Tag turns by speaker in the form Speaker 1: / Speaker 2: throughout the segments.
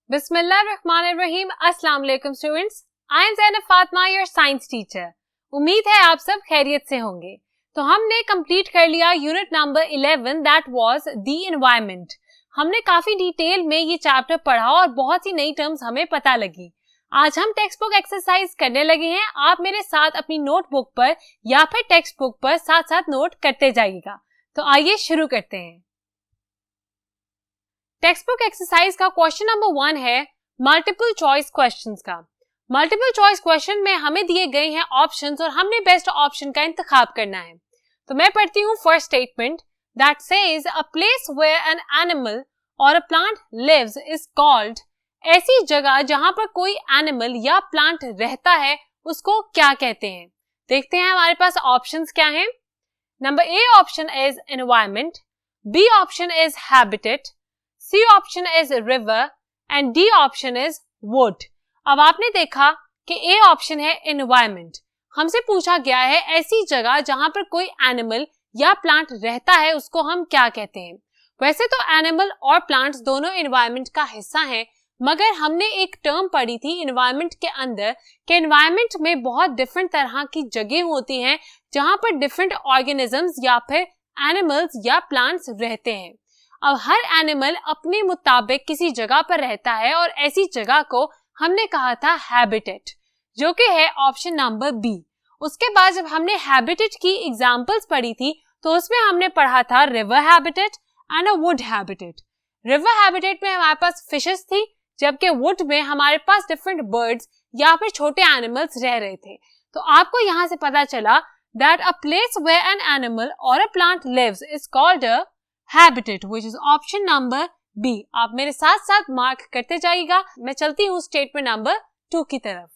Speaker 1: बिस्मिल्लाहिर्रहमानिर्रहीम। अस्सलाम वालेकुम students, I am Zainab Fatima, your science teacher. उम्मीद है आप सब खैरियत से होंगे। तो हमने कंप्लीट कर लिया unit number 11 that was the environment. हमने काफी डिटेल में ये चैप्टर पढ़ा और बहुत सी नई टर्म्स हमें पता लगी। आज हम टेक्स्ट बुक एक्सरसाइज करने लगे हैं। आप मेरे साथ अपनी नोटबुक पर या फिर टेक्स्ट बुक पर साथ साथ नोट करते जाइएगा। तो आइए शुरू करते हैं। टेक्स्ट बुक एक्सरसाइज का क्वेश्चन नंबर 1 है मल्टीपल चॉइस क्वेश्चंस का। मल्टीपल चॉइस क्वेश्चन में हमें दिए गए हैं ऑप्शंस और हमने बेस्ट ऑप्शन का इंतखाब करना है। तो मैं पढ़ती हूँ first statement that says a place where an animal और a plant lives is called. ऐसी जगह जहां पर कोई एनिमल या प्लांट रहता है उसको क्या कहते हैं। देखते हैं हमारे पास ऑप्शंस क्या हैं। Number A option is environment, B option is habitat, C option is river and D option is wood. अब आपने देखा कि ए ऑप्शन है एनवायरनमेंट। हमसे पूछा गया है ऐसी जगह जहां पर कोई एनिमल या प्लांट रहता है उसको हम क्या कहते हैं। वैसे तो एनिमल और प्लांट्स दोनों एनवायरनमेंट का हिस्सा हैं, मगर हमने एक टर्म पढ़ी थी एनवायरनमेंट के अंदर कि एनवायरनमेंट में बहुत डिफरेंट तरह की जगह होती हैं जहां पर डिफरेंट ऑर्गेनिजम्स या फिर एनिमल्स या प्लांट्स रहते हैं। अब हर एनिमल अपने मुताबिक किसी जगह पर रहता है और ऐसी जगह को हमने कहा था हैबिटेट, जो कि है ऑप्शन नंबर बी। उसके बाद जब हमने हैबिटेट की एग्जांपल्स पढ़ी थी तो उसमें हमने पढ़ा था river habitat and a would habitat. River habitat में हमारे पास फिशेस थी, जबकि वुड में हमारे पास डिफरेंट बर्ड्स या फिर छोटे एनिमल्स रह रहे थे। तो आपको यहाँ से पता चला that a place where an animal और a plant lives is called a habitat, which is option number B. आप मेरे साथ साथ मार्क करते जाइएगा। मैं चलती हूँ स्टेटमेंट नंबर 2 की तरफ।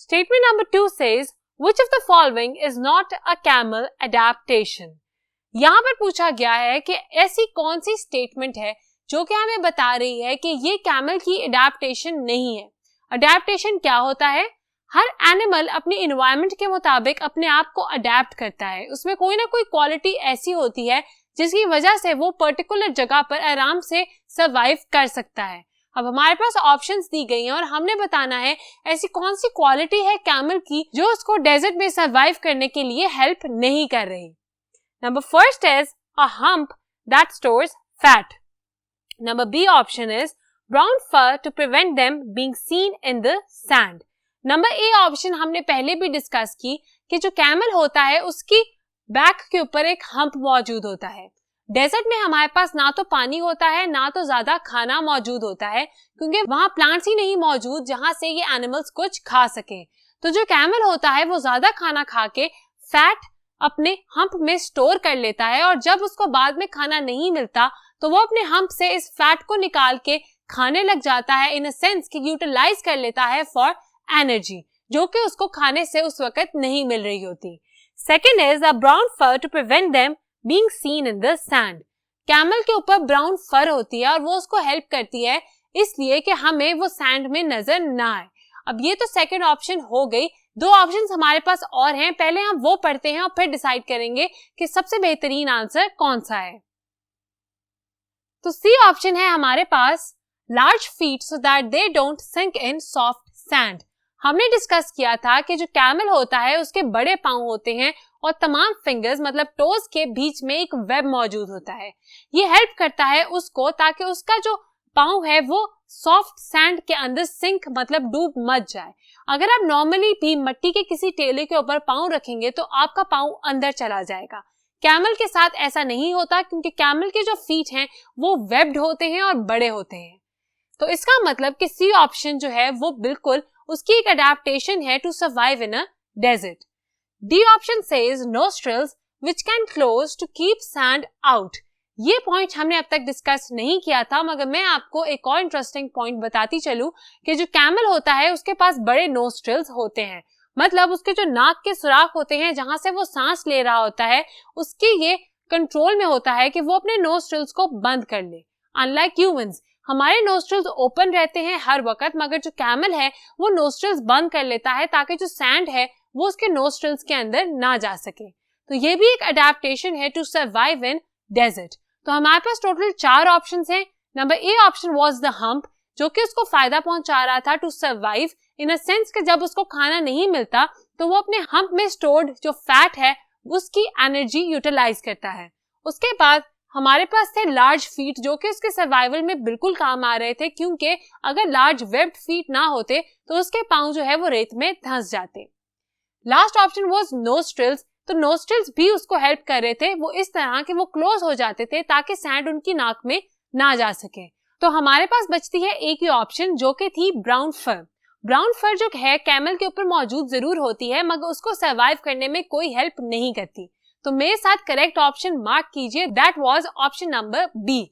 Speaker 1: Statement number 2 says which of the following is not a camel adaptation. यहाँ पर पूछा गया है कि ऐसी कौन सी स्टेटमेंट है जो कि हमें बता रही है कि ये कैमल की एडेप्टेशन नहीं है। एडेप्टेशन क्या होता है? हर एनिमल अपनी एनवायरनमेंट के मुताबिक अपने आप को अडेप्ट करता है। उसमें कोई ना कोई क्वालिटी ऐसी होती है जिसकी वजह से वो पर्टिकुलर जगह पर आराम से सरवाइव कर सकता है। अब हमारे पास ऑप्शंस दी गई हैं और हमने बताना है ऐसी कौन सी क्वालिटी है कैमल की जो उसको डेजर्ट में सरवाइव करने के लिए हेल्प नहीं कर रही। Number first is a hump that stores fat. Number B option is brown fur to prevent them being seen in the sand. Number A option हमने पहले भी डिस्कस की कि जो कैमल होता है उसकी बैक के ऊपर एक हम्प मौजूद होता है। डेजर्ट में हमारे पास ना तो पानी होता है ना तो ज्यादा खाना मौजूद होता है, क्योंकि वहां प्लांट्स ही नहीं मौजूद जहां से ये एनिमल्स कुछ खा सके। तो जो कैमल होता है वो ज्यादा खाना खा के फैट अपने हम्प में स्टोर कर लेता है और जब उसको बाद में खाना नहीं मिलता तो वो अपने हम्प से इस फैट को निकाल के खाने लग जाता है, इन अ सेंस कि यूटिलाइज कर लेता है फॉर एनर्जी, जो कि उसको खाने से उस वक्त नहीं मिल रही होती। Second is a brown fur to prevent them being seen in the sand. Camel के ऊपर ब्राउन फर होती है और वो उसको हेल्प करती है इसलिए कि हमें वो सैंड में नजर ना आए। अब ये तो सेकेंड ऑप्शन हो गई। 2 ऑप्शंस हमारे पास और हैं, पहले हम वो पढ़ते हैं और फिर डिसाइड करेंगे कि सबसे बेहतरीन आंसर कौन सा है। तो सी ऑप्शन है हमारे पास large feet so that they don't sink in soft sand. हमने डिस्कस किया था कि जो कैमल होता है उसके बड़े पांव होते हैं और तमाम फिंगर्स मतलब टोज के बीच में एक वेब मौजूद होता है। ये हेल्प करता है उसको ताकि उसका जो पांव है वो सॉफ्ट सैंड के अंदर सिंक मतलब डूब मत जाए। अगर आप नॉर्मली भी मिट्टी के किसी टेले के ऊपर पांव रखेंगे तो आपका पांव अंदर चला जाएगा। कैमल के साथ ऐसा नहीं होता, क्योंकि कैमल के जो फीट हैं वो वेब्ड होते हैं और बड़े होते हैं। तो इसका मतलब कि सी ऑप्शन जो है वो बिल्कुल उसकी एक अडेप्टेशन है to survive in a desert. D option says nostrils which can close to keep sand out. ये पॉइंट हमने अब तक डिस्कस नहीं किया था, मगर मैं आपको एक और इंटरेस्टिंग पॉइंट बताती चलूं कि जो कैमल होता है उसके पास बड़े नोस्ट्रिल्स होते हैं, मतलब उसके जो नाक के सुराख होते हैं जहां से वो सांस ले रहा होता है उसके ये कंट्रोल में होता है कि वो अपने नोस्ट्रिल्स को बंद कर ले। अनलाइक ह्यूमंस, हमारे नोस्ट्रिल्स ओपन रहते हैं हर वक्त, मगर जो कैमल है वो नोस्ट्रिल्स बंद कर लेता है ताकि जो सैंड है वो उसके नोस्ट्रिल्स के अंदर ना जा सके। तो ये भी एक अडेप्टेशन है टू सर्वाइव इन डेजर्ट। तो हमारे पास टोटल 4 ऑप्शंस हैं। Number A option was the hump, जो कि उसको फायदा पहुंचा रहा था to survive in a sense कि जब उसको खाना नहीं मिलता तो वो अपने हम्प में स्टोर्ड जो फैट है उसकी एनर्जी यूटिलाइज करता है। उसके बाद हमारे पास थे लार्ज फीट, जो कि उसके सर्वाइवल में बिल्कुल काम आ रहे थे, क्योंकि अगर लार्ज वेब्ड फीट ना होते तो उसके पांव जो है वो रेत में धंस जाते। लास्ट ऑप्शन वाज नोस्ट्रिल्स, तो नोस्ट्रिल्स भी उसको हेल्प कर रहे थे, वो इस तरह के वो क्लोज हो जाते थे ताकि सैंड उनकी नाक में ना जा सके। तो हमारे पास बचती है एक ही ऑप्शन, जो कि थी ब्राउन फर। ब्राउन फर जो है कैमल के ऊपर मौजूद जरूर होती है, मगर उसको सर्वाइव करने में कोई हेल्प नहीं करती। तो मेरे साथ करेक्ट ऑप्शन मार्क कीजिए, that was option number B.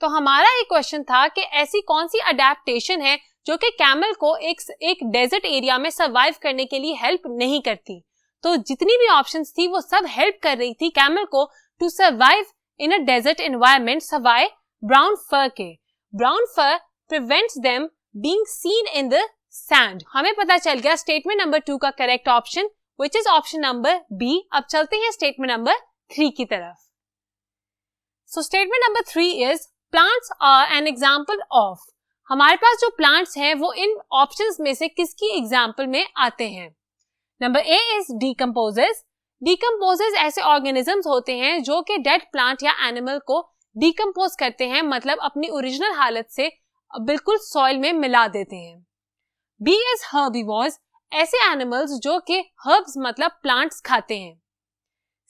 Speaker 1: तो हमारा एक क्वेश्चन था कि ऐसी कौन सी अडेप्टेशन है जो कि कैमल को एक डेजर्ट एरिया में सर्वाइव करने के लिए हेल्प नहीं करती। तो जितनी भी ऑप्शंस थी वो सब हेल्प कर रही थी कैमल को to survive in a desert environment सवाए ब्राउन फर के। Brown fur prevents them being seen in the sand. हमें पता चल गया स्टेटमेंट नंबर 2 का correct option which is option number B. अब चलते हैं स्टेटमेंट नंबर 3 की तरफ। So statement number 3 is plants are an example of. हमारे पास जो प्लांट्स हैं वो इन ऑप्शंस में से किसकी एग्जांपल में आते हैं? Number A is decomposers. Decomposers ऐसे ऑर्गेनिजम्स होते हैं जो कि डेड प्लांट या एनिमल को डीकंपोज करते हैं, मतलब अपनी ओरिजिनल हालत से बिल्कुल सॉइल में मिला देते हैं। बी इज हर्बीवोर्स, ऐसे एनिमल्स जो कि हर्ब्स मतलब प्लांट्स खाते हैं।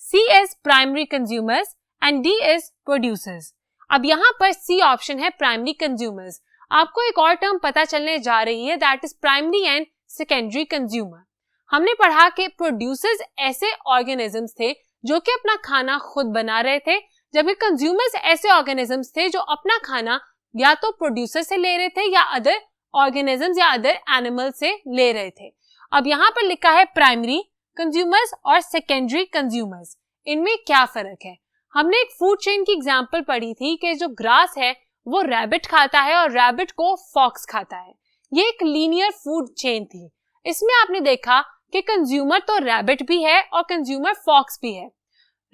Speaker 1: C is primary consumers and D is producers. अब यहाँ पर सी ऑप्शन है प्राइमरी कंज्यूमर्स। आपको एक और टर्म पता चलने जा रही है, that is primary and secondary consumer. हमने पढ़ा कि प्रोड्यूसर्स ऐसे ऑर्गेनिजम्स थे जो कि अपना खाना खुद बना रहे थे, जबकि कंज्यूमर्स ऐसे ऑर्गेनिजम्स थे जो अपना खाना या तो प्रोड्यूसर से ले रहे थे या अदर ऑर्गेनिजम्स या अदर एनिमल से ले रहे थे। अब यहाँ पर लिखा है प्राइमरी कंज्यूमर्स और सेकेंडरी कंज्यूमर्स, इनमें क्या फर्क है? हमने एक फूड चेन की एग्जांपल पढ़ी थी कि जो ग्रास है वो रैबिट खाता है और रैबिट को फॉक्स खाता है। ये एक लीनियर फूड चेन थी। इसमें आपने देखा कि कंज्यूमर तो रैबिट भी है और कंज्यूमर फॉक्स भी है।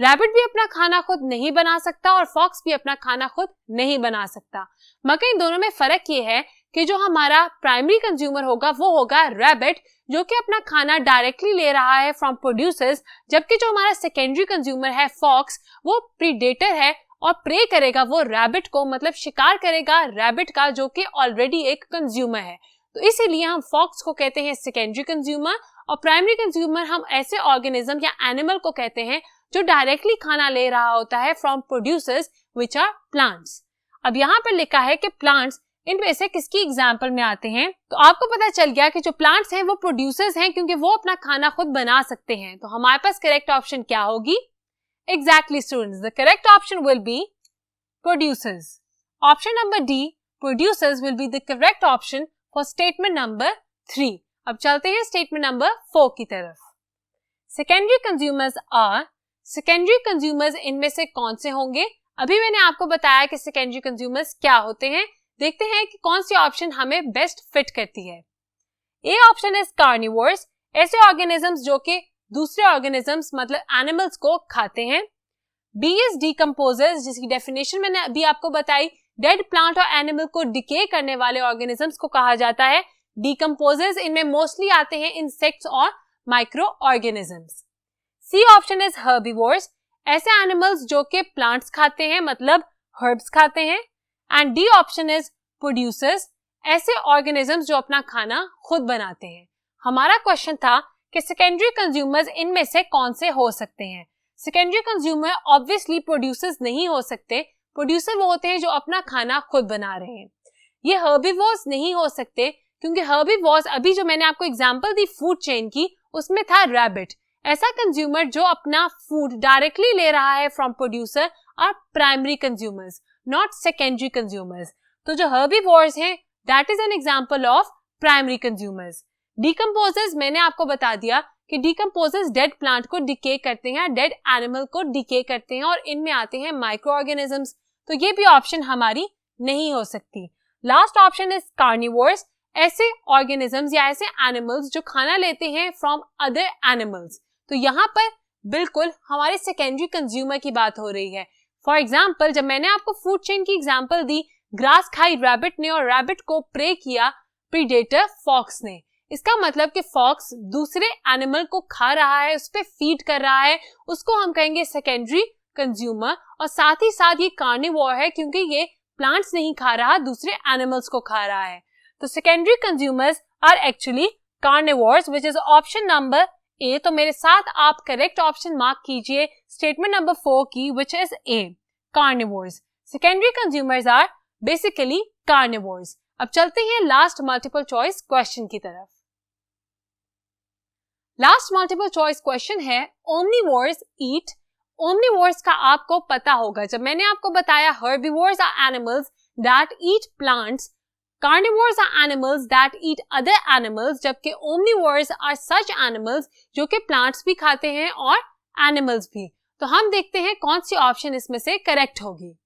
Speaker 1: रैबिट भी अपना खाना खुद नहीं बना सकता और फॉक्स भी अपना खाना खुद नहीं बना सकता, मगर इन दोनों में फर्क ये है कि जो हमारा प्राइमरी कंज्यूमर होगा वो होगा रैबिट, जो कि अपना खाना डायरेक्टली ले रहा है फ्रॉम प्रोड्यूसर्स, जबकि जो हमारा सेकेंडरी कंज्यूमर है फॉक्स, वो प्रीडेटर है और प्रे करेगा वो रैबिट को, मतलब शिकार करेगा रैबिट का, जो कि ऑलरेडी एक कंज्यूमर है। तो इसीलिए हम फॉक्स को कहते हैं सेकेंडरी कंज्यूमर और प्राइमरी कंज्यूमर हम ऐसे ऑर्गेनिज्म या एनिमल को कहते हैं जो डायरेक्टली खाना ले रहा होता है from producers which are plants. अब यहाँ पर लिखा है कि प्लांट्स इनमें से किसकी एग्जाम्पल में आते हैं, तो आपको पता चल गया कि जो प्लांट्स हैं वो प्रोड्यूसर्स हैं क्योंकि वो अपना खाना खुद बना सकते हैं। तो हमारे पास करेक्ट ऑप्शन क्या होगी? Exactly students, the correct option will be producers. Option number D, producers will be the correct option for statement number 3. अब चलते हैं statement number 4 की तरफ। Secondary consumers are, secondary consumers इनमें से कौन से होंगे? अभी मैंने आपको बताया कि secondary consumers क्या होते हैं। देखते हैं कि कौन सी ऑप्शन हमें बेस्ट फिट करती है। A ऑप्शन इज कार्निवोर्स, ऐसे ऑर्गेनिजम्स जो कि दूसरे ऑर्गेनिजम्स मतलब एनिमल्स को खाते हैं। बी इज डीकंपोजर्स, जिसकी डेफिनेशन मैंने अभी आपको बताई, डेड प्लांट और एनिमल को डिके करने वाले ऑर्गेनिजम्स को कहा जाता है डीकंपोजर्स। इनमें मोस्टली आते हैं इंसेक्ट्स और microorganisms. C option is herbivores, ऐसे एनिमल्स जो कि प्लांट्स खाते हैं मतलब हर्ब्स खाते हैं। And D option is producers, ऐसे ऑर्गेनिजम्स जो अपना खाना खुद बनाते हैं। हमारा क्वेश्चन था कि सेकेंडरी कंज्यूमर्स इनमें से कौन से हो सकते हैं। सेकेंडरी कंज्यूमर ऑब्वियसली प्रोड्यूसर्स नहीं हो सकते, प्रोड्यूसर वो होते हैं जो अपना खाना खुद बना रहे हैं। ये हर्बीवोर्स नहीं हो सकते क्योंकि हर्बीवोर्स, अभी जो मैंने आपको एग्जांपल दी फूड चेन की, उसमें था रैबिट। ऐसा कंज्यूमर जो अपना फूड डायरेक्टली ले रहा है from producer are primary consumers, not secondary consumers. तो जो हर्बीवोर्स हैं that is an example of primary consumers. Decomposers मैंने आपको बता दिया कि डीकंपोजर्स डेड प्लांट को डिके करते हैं, डेड एनिमल को डिके करते हैं और इनमें आते हैं माइक्रो ऑर्गेनिजम्स। तो ये भी ऑप्शन हमारी नहीं हो सकती। लास्ट ऑप्शन इज कार्निवोर्स, ऐसे ऑर्गेनिजम्स या ऐसे एनिमल्स जो खाना लेते हैं फ्रॉम अदर एनिमल्स। तो यहाँ पर बिल्कुल हमारे सेकेंडरी कंज्यूमर की बात हो रही है। फॉर एग्जाम्पल, जब मैंने आपको फूड चेन की एग्जाम्पल दी, ग्रास खाई रैबिट ने और रैबिट को प्रे किया प्रीडेटर फॉक्स ने। इसका मतलब कि फॉक्स दूसरे एनिमल को खा रहा है, उस पर फीड कर रहा है, उसको हम कहेंगे सेकेंडरी कंज्यूमर। और साथ ही साथ ये कार्निवोर है क्योंकि ये प्लांट्स नहीं खा रहा, दूसरे एनिमल्स को खा रहा है। तो secondary consumers are actually carnivores, which is option number A. तो मेरे साथ आप करेक्ट ऑप्शन मार्क कीजिए स्टेटमेंट नंबर 4 की, which is A, carnivores. Secondary consumers are basically carnivores. अब चलते हैं लास्ट मल्टीपल चॉइस क्वेश्चन की तरफ। लास्ट मल्टीपल चॉइस क्वेश्चन है ओमनिवोर्स ईट। ओमनिवोर्स का आपको पता होगा, जब मैंने आपको बताया herbivores are animals that eat plants, carnivores are animals that eat other animals, जबकि ओमनिवोर्स आर सच एनिमल्स जो कि प्लांट्स भी खाते हैं और एनिमल्स भी। तो हम देखते हैं कौन सी ऑप्शन इसमें से करेक्ट होगी।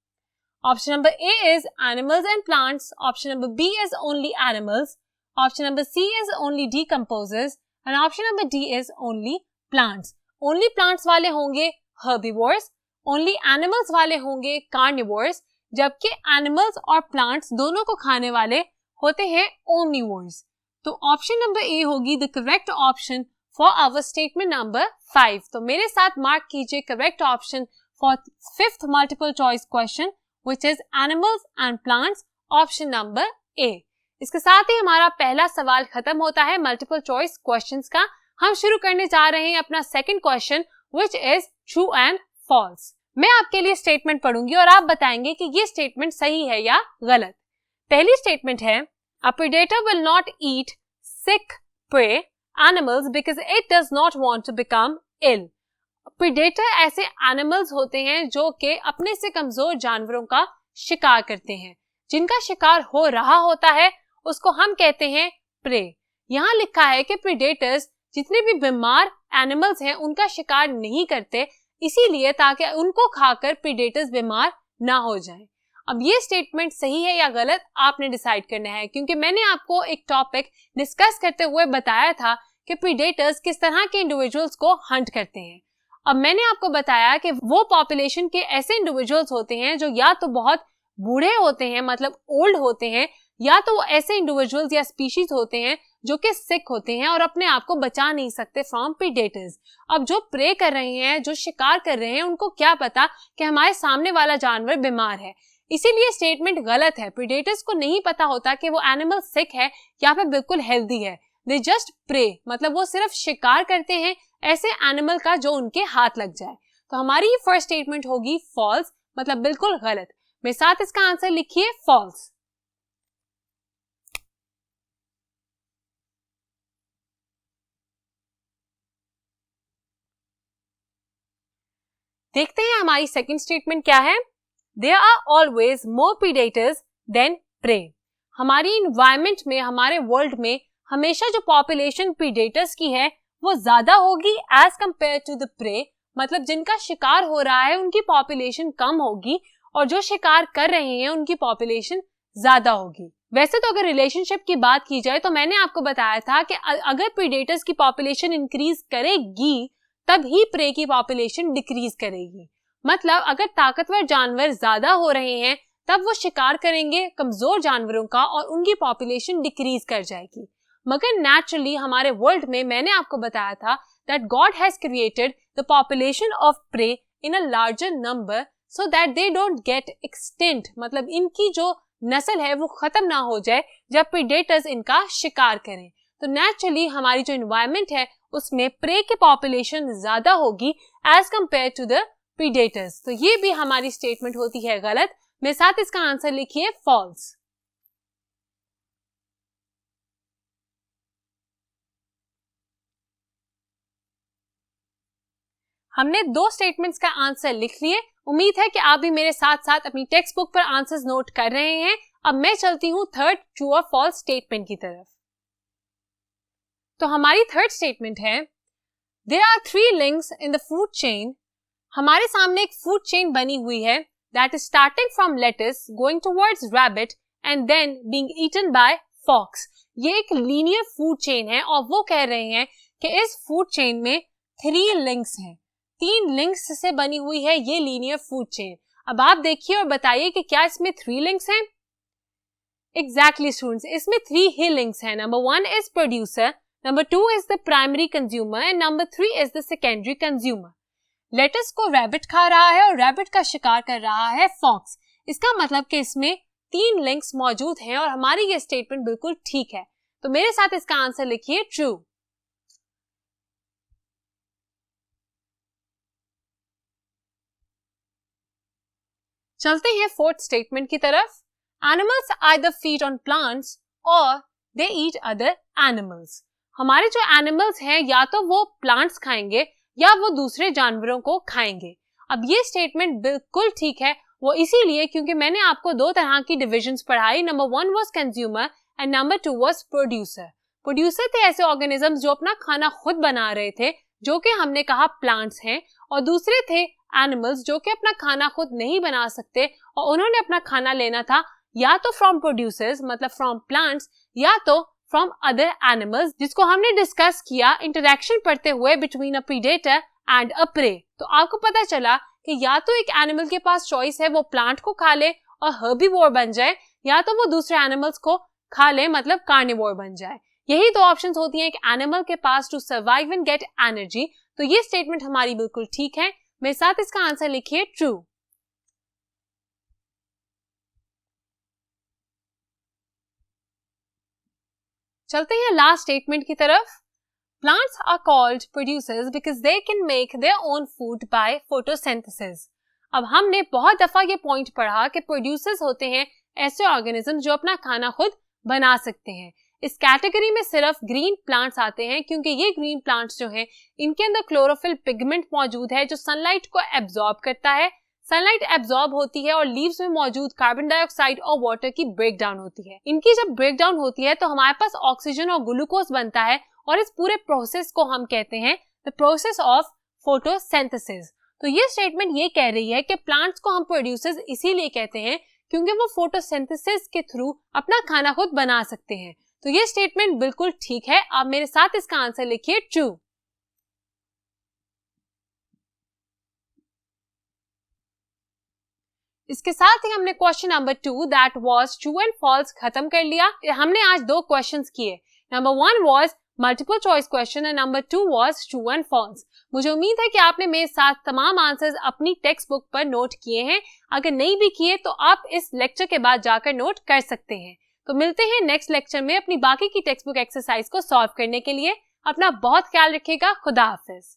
Speaker 1: Option number A is animals and plants, option number B is only animals, option number C is only decomposers and option number D is only plants. Only plants वाले होंगे herbivores, only animals वाले होंगे carnivores, जबकि animals और plants दोनों को खाने वाले होते हैं ओमनिवोर्स। तो ऑप्शन नंबर ए होगी the correct option for our statement number 5। तो मेरे साथ मार्क कीजिए correct option for 5th multiple choice question, which is animals and plants, option number A. इसके साथ ही हमारा पहला सवाल खत्म होता है मल्टीपल चॉइस क्वेश्चंस का। हम शुरू करने जा रहे हैं अपना second question, which is true and false। मैं आपके लिए स्टेटमेंट पढ़ूंगी और आप बताएंगे कि ये स्टेटमेंट सही है या गलत। पहली स्टेटमेंट है a predator will not eat sick prey animals because it does not want to become ill। Predator ऐसे एनिमल्स होते हैं जो कि अपने से कमजोर जानवरों का शिकार करते हैं। जिनका शिकार हो रहा होता है उसको हम कहते हैं प्रे। यहाँ लिखा है कि प्रीडेटर्स जितने भी बीमार एनिमल्स हैं उनका शिकार नहीं करते, इसीलिए ताकि उनको खाकर प्रीडेटर्स बीमार ना हो जाएं। अब ये स्टेटमेंट सही है या गलत आपने डिसाइड करना है, क्योंकि मैंने आपको एक टॉपिक डिस्कस करते हुए बताया था कि प्रीडेटर्स किस तरह के इंडिविजुअल्स को हंट करते हैं। अब मैंने आपको बताया कि वो पॉपुलेशन के ऐसे इंडिविजुअल्स होते हैं जो या तो बहुत बूढ़े होते हैं, मतलब ओल्ड होते हैं, या तो वो ऐसे इंडिविजुअल्स या स्पीशीज होते हैं जो कि सिक होते हैं और अपने आप को बचा नहीं सकते फ्रॉम प्रीडेटर्स। अब जो प्रे कर रहे हैं, जो शिकार कर रहे हैं, उनको क्या पता कि हमारे सामने वाला जानवर बीमार है, इसीलिए स्टेटमेंट गलत है। प्रीडेटर्स को नहीं पता होता कि वो एनिमल सिक है या फिर बिल्कुल हेल्दी है। दे जस्ट प्रे, मतलब वो सिर्फ शिकार करते हैं ऐसे एनिमल का जो उनके हाथ लग जाए। तो हमारी ये फर्स्ट स्टेटमेंट होगी फॉल्स, मतलब बिल्कुल गलत। मेरे साथ इसका आंसर लिखिए फॉल्स। देखते हैं हमारी सेकंड स्टेटमेंट क्या है। There are always more predators than prey. हमारी इन्वायरमेंट में, हमारे वर्ल्ड में हमेशा जो पॉपुलेशन प्रीडेटर्स की है वो ज्यादा होगी as compared to the prey, मतलब जिनका शिकार हो रहा है उनकी पॉपुलेशन कम होगी और जो शिकार कर रहे हैं उनकी पॉपुलेशन ज्यादा होगी। वैसे तो अगर रिलेशनशिप की बात की जाए तो मैंने आपको बताया था कि अगर प्रीडेटर्स की पॉपुलेशन इंक्रीज करेगी तब ही प्रे की पॉपुलेशन डिक्रीज करेगी। मतलब अगर ताकतवर जानवर ज्यादा हो रहे हैं तब वो शिकार करेंगे कमजोर जानवरों का और उनकी पॉपुलेशन डिक्रीज कर जाएगी। मगर नेचुरली हमारे वर्ल्ड में मैंने आपको बताया था that God has created the population of prey in a larger number so that they don't get extinct, मतलब इनकी जो नस्ल है वो खत्म ना हो जाए जब प्रीडेटर्स इनका शिकार करें। तो नेचुरली हमारी जो एनवायरनमेंट है उसमें प्रे की पॉपुलेशन ज्यादा होगी as compared to the predators. तो ये भी हमारी स्टेटमेंट होती है गलत। मेरे साथ इसका आंसर लिखिए फॉल्स। हमने दो स्टेटमेंट्स का आंसर लिख लिए। उम्मीद है कि आप भी मेरे साथ साथ अपनी टेक्स्ट बुक पर आंसर्स नोट कर रहे हैं। अब मैं चलती हूँ थर्ड ट्रू और फॉल्स स्टेटमेंट की तरफ। तो हमारी थर्ड स्टेटमेंट है there are 3 links in the food chain. हमारे सामने एक फूड चेन बनी हुई है that is starting from lettuce going towards rabbit and then being eaten by fox. ये एक लीनियर फूड चेन है और वो कह रहे हैं कि इस फूड चेन में 3 लिंक्स हैं, 3 लिंक्स से बनी हुई है ये लीनियर फूड चेन। अब आप देखिए और बताइए कि क्या इसमें 3 लिंक्स हैं? एग्जैक्टली स्टूडेंट्स, इसमें 3 ही लिंक्स हैं। Number 1 is producer, number 2 is the primary consumer and number 3 is the secondary consumer. Lettuce को रैबिट खा रहा है और रैबिट का शिकार कर रहा है फॉक्स। इसका मतलब कि इसमें 3 लिंक्स मौजूद हैं और हमारी ये स्टेटमेंट बिल्कुल ठीक है। तो मेरे साथ इसका आंसर लिखिए ट्रू। चलते हैं 4th स्टेटमेंट की तरफ। Animals either feed on plants और दे ईट अदर एनिमल्स। हमारे जो एनिमल्स हैं या तो वो प्लांट्स खाएंगे या वो दूसरे जानवरों को खाएंगे। अब ये स्टेटमेंट बिल्कुल ठीक है, वो इसीलिए क्योंकि मैंने आपको 2 तरह की डिविजन्स पढ़ाई। Number 1 was consumer and number 2 was producer. Producer थे ऐसे ऑर्गेनिजम्स जो अपना खाना खुद बना रहे थे, जो कि हमने कहा प्लांट्स हैं, और दूसरे थे एनिमल्स जो कि अपना खाना खुद नहीं बना सकते और उन्होंने अपना खाना लेना था या तो फ्रॉम प्रोड्यूसर्स मतलब फ्रॉम प्लांट्स या तो फ्रॉम अदर एनिमल्स, जिसको हमने डिस्कस किया इंटरेक्शन पढ़ते हुए between a predator and a prey. तो आपको पता चला कि या तो एक एनिमल के पास चॉइस है वो प्लांट को खा ले और हर्बीवोर बन जाए, या तो वो दूसरे एनिमल्स को खा ले मतलब कार्निवोर बन जाए। यही 2 ऑप्शंस होती हैं एक एनिमल के पास to survive and get energy. तो ये स्टेटमेंट हमारी बिल्कुल ठीक है। मेरे साथ इसका आंसर लिखिए ट्रू। चलते हैं लास्ट स्टेटमेंट की तरफ। Plants are called producers because they can make their own food by photosynthesis. अब हमने बहुत दफा ये पॉइंट पढ़ा कि प्रोड्यूसर्स होते हैं ऐसे ऑर्गेनिज्म जो अपना खाना खुद बना सकते हैं। इस कैटेगरी में सिर्फ ग्रीन प्लांट्स आते हैं क्योंकि ये ग्रीन प्लांट्स जो हैं इनके अंदर क्लोरोफिल पिगमेंट मौजूद है जो सनलाइट को एब्जॉर्ब करता है। सनलाइट एब्जॉर्ब होती है और लीव्स में मौजूद कार्बन डाइऑक्साइड और वाटर की ब्रेकडाउन होती है। इनकी जब ब्रेकडाउन होती है तो हमारे पास ऑक्सीजन और ग्लूकोज बनता है और इस पूरे प्रोसेस को हम कहते हैं द प्रोसेस ऑफ फोटोसिंथेसिस। तो ये स्टेटमेंट ये कह रही है कि प्लांट्स को हम प्रोड्यूसर्स इसीलिए कहते हैं क्योंकि वो फोटोसिंथेसिस के थ्रू अपना खाना खुद बना सकते हैं। तो ये स्टेटमेंट बिल्कुल ठीक है। आप मेरे साथ इसका आंसर लिखिए ट्रू। इसके साथ ही हमने question number 2 that was true and false खत्म कर लिया। हमने आज 2 क्वेश्चंस किए। Number 1 was multiple choice question and number 2 was true and false. मुझे उम्मीद है कि आपने मेरे साथ तमाम आंसर्स अपनी टेक्स्ट बुक पर नोट किए हैं। अगर नहीं भी किए तो आप इस लेक्चर के बाद जाकर नोट कर सकते हैं। तो मिलते हैं नेक्स्ट लेक्चर में अपनी बाकी की टेक्स्ट बुक एक्सरसाइज को सॉल्व करने के लिए। अपना बहुत ख्याल रखिएगा। खुदा हाफिज।